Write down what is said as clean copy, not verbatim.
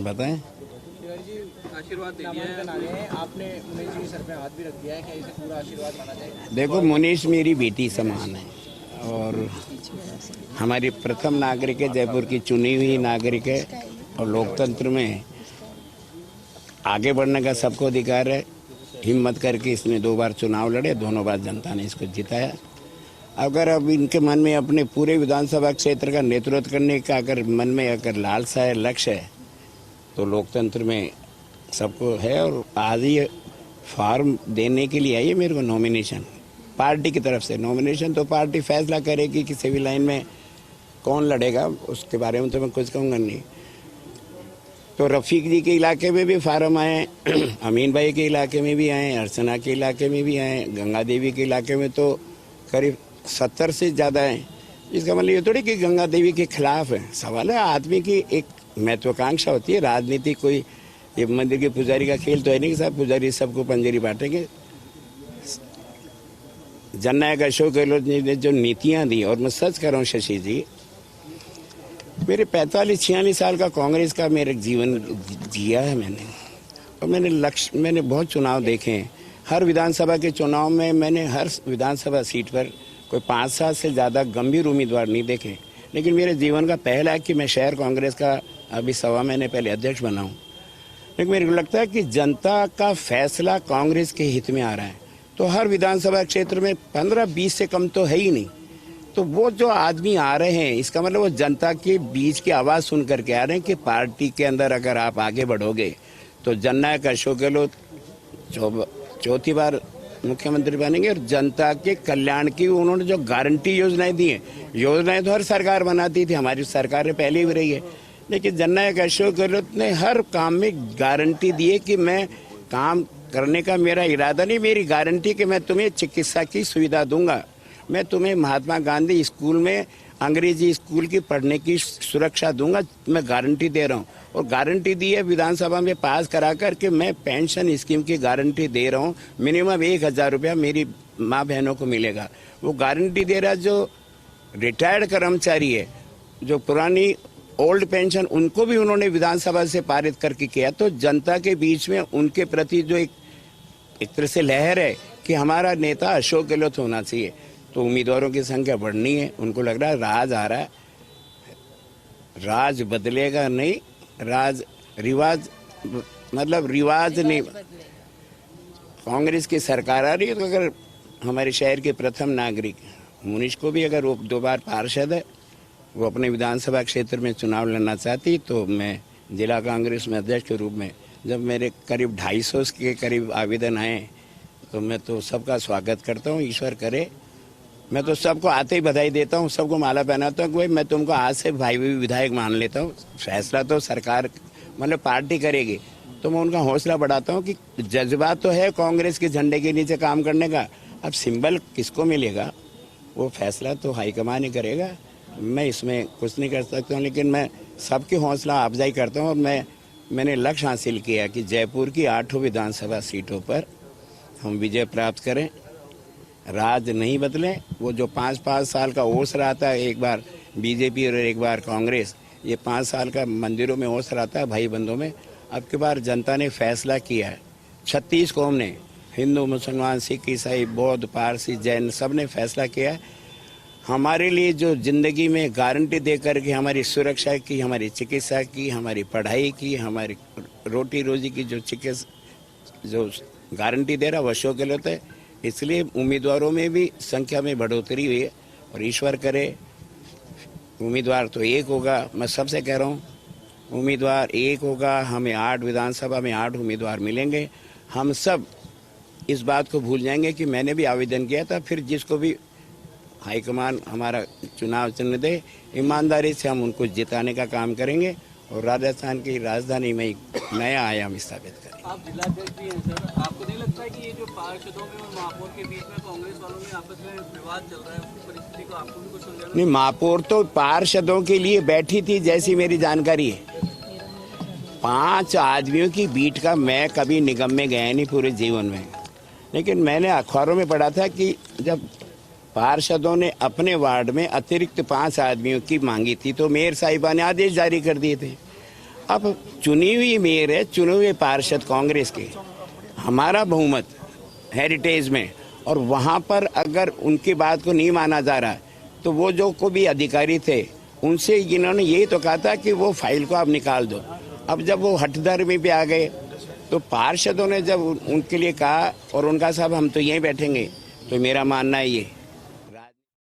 बताएं। जी आशीर्वाद दे दिया है आपने, मुनीष जी के सर पे हाथ भी रख दिया है, क्या इसे पूरा आशीर्वाद माना जाएगा? देखो, मुनीष मेरी बेटी समान है और हमारी प्रथम नागरिक है, जयपुर की चुनी हुई नागरिक है। और लोकतंत्र में आगे बढ़ने का सबको अधिकार है। हिम्मत करके इसने 2 बार चुनाव लड़े, दोनों बार जनता ने इसको जिताया। अगर अब इनके मन में अपने पूरे विधानसभा क्षेत्र का नेतृत्व करने का अगर मन में अगर लालसा है, लक्ष्य है, तो लोकतंत्र में सबको है। और आज ही फॉर्म देने के लिए आई है मेरे को नॉमिनेशन पार्टी की तरफ से। नॉमिनेशन तो पार्टी फैसला करेगी कि सिविल लाइन में कौन लड़ेगा, उसके बारे में तो मैं कुछ कहूँगा नहीं। तो रफ़ीक जी के इलाके में भी फार्म आए, अमीन भाई के इलाके में भी आए, अर्चना के इलाके में भी आए, गंगा देवी के इलाके में तो करीब 70 से ज़्यादा हैं। इसका मतलब ये थोड़ी कि गंगा देवी के खिलाफ है। सवाल है आदमी की एक महत्वाकांक्षा होती है। राजनीति कोई ये मंदिर के पुजारी का खेल तो है नहीं कि साहब पुजारी सबको पंजेरी बांटेंगे। जननायक अशोक गहलोत जी ने जो नीतियाँ दी, और मैं सच कर रहा हूँ शशि जी, मेरे 45-46 साल का कांग्रेस का मेरे जीवन जिया है मैंने। और मैंने बहुत चुनाव देखे हैं। हर विधानसभा के चुनाव में मैंने हर विधानसभा सीट पर कोई 5-7 से ज़्यादा गंभीर उम्मीदवार नहीं देखे। लेकिन मेरे जीवन का पहला है कि मैं शहर कांग्रेस का अभी 1.25 महीने पहले अध्यक्ष बना हूँ। लेकिन मेरे को लगता है कि जनता का फैसला कांग्रेस के हित में आ रहा है। तो हर विधानसभा क्षेत्र में 15-20 से कम तो है ही नहीं। तो वो जो आदमी आ रहे हैं, इसका मतलब वो जनता के बीच की आवाज़ सुन करके आ रहे हैं कि पार्टी के अंदर अगर आप आगे बढ़ोगे तो जननायक अशोक गहलोत 4थी बार मुख्यमंत्री बनेंगे। और जनता के कल्याण की उन्होंने जो गारंटी योजनाएं दी हैं, योजनाएं तो हर सरकार बनाती थी, हमारी सरकार ने पहले भी रही है। लेकिन जननायक अशोक गहलोत ने हर काम में गारंटी दी है कि मैं काम करने का मेरा इरादा नहीं, मेरी गारंटी कि मैं तुम्हें चिकित्सा की सुविधा दूंगा, मैं तुम्हें महात्मा गांधी स्कूल में अंग्रेजी स्कूल की पढ़ने की सुरक्षा दूंगा, मैं गारंटी दे रहा हूँ। और गारंटी दी है विधानसभा में पास करा कर के मैं पेंशन स्कीम की गारंटी दे रहा हूँ। मिनिमम 1000 रुपया मेरी माँ बहनों को मिलेगा। वो गारंटी दे रहा जो रिटायर्ड कर्मचारी है, जो पुरानी ओल्ड पेंशन, उनको भी उन्होंने विधानसभा से पारित करके किया। तो जनता के बीच में उनके प्रति जो एक तरह से लहर है कि हमारा नेता अशोक गहलोत होना चाहिए। तो उम्मीदवारों की संख्या बढ़नी है। उनको लग रहा है राज आ रहा है, राज बदलेगा नहीं, राज रिवाज मतलब रिवाज नहीं। कांग्रेस की सरकार आ रही है। तो अगर हमारे शहर के प्रथम नागरिक मुनीष को भी अगर वो 2 बार पार्षद है, वो अपने विधानसभा क्षेत्र में चुनाव लड़ना चाहती, तो मैं जिला कांग्रेस में अध्यक्ष के रूप में, जब मेरे करीब 250 के करीब आवेदन आए, तो मैं तो सबका स्वागत करता हूँ। ईश्वर करे, मैं तो सबको आते ही बधाई देता हूँ, सबको माला पहनाता हूँ कि मैं तुमको आज से भाई विधायक मान लेता हूँ। फैसला तो सरकार मतलब पार्टी करेगी। तो मैं उनका हौसला बढ़ाता हूँ कि जज्बा तो है कांग्रेस के झंडे के नीचे काम करने का। अब सिंबल किसको मिलेगा वो फैसला तो हाईकमान ही करेगा। मैं इसमें कुछ नहीं कर सकता हूँ, लेकिन मैं सबकी हौसला अफजाई करता हूँ। और मैंने लक्ष्य हासिल किया कि जयपुर की 8 विधानसभा सीटों पर हम विजय प्राप्त करें। राज नहीं बदले। वो जो 5-5 साल का ओस रहा था, एक बार बीजेपी और एक बार कांग्रेस, ये 5 साल का मंदिरों में ओस रहा था भाई बंधों में। अब की बार जनता ने फैसला किया है, 36 कौम ने, हिंदू मुसलमान सिख ईसाई बौद्ध पारसी जैन, सब ने फैसला किया है हमारे लिए जो जिंदगी में गारंटी दे करके हमारी सुरक्षा की, हमारी चिकित्सा की, हमारी पढ़ाई की, हमारी रोटी रोजी की जो गारंटी दे रहा वो अशोक गहलोत है। इसलिए उम्मीदवारों में भी संख्या में बढ़ोतरी हुई है। और ईश्वर करे उम्मीदवार तो एक होगा। मैं सबसे कह रहा हूँ उम्मीदवार एक होगा। हमें 8 विधानसभा में 8 उम्मीदवार मिलेंगे। हम सब इस बात को भूल जाएंगे कि मैंने भी आवेदन किया था। फिर जिसको भी हाईकमान हमारा चुनाव चिन्ह दे, ईमानदारी से हम उनको जिताने का काम करेंगे और राजस्थान की राजधानी में एक नया आयाम स्थापित करेंगे। आप जिलाध्यक्ष भी हैं सर, आपको नहीं लगता है कि ये जो पार्षदों में और महापौर के बीच में कांग्रेस वालों में आपस में विवाद चल रहा है, उस परिस्थिति को आपको भी कुछ सुलझाना? नहीं, महापौर तो पार्षदों के लिए बैठी थी जैसी मेरी जानकारी है। 5 आदमियों की बीट का मैं कभी निगम में गया नहीं पूरे जीवन में। लेकिन मैंने अखबारों में पढ़ा था कि जब पार्षदों ने अपने वार्ड में अतिरिक्त 5 आदमियों की मांगी थी तो मेयर साहिबा ने आदेश जारी कर दिए थे। अब चुनी हुई मेयर है, चुने हुए पार्षद कांग्रेस के, हमारा बहुमत हेरिटेज में, और वहाँ पर अगर उनकी बात को नहीं माना जा रहा तो वो जो को भी अधिकारी थे उनसे इन्होंने यही तो कहा था कि वो फाइल को आप निकाल दो। अब जब वो हठधर्मी पे आ गए तो पार्षदों ने जब उनके लिए कहा और उनका साहब हम तो यहीं बैठेंगे, तो मेरा मानना है ये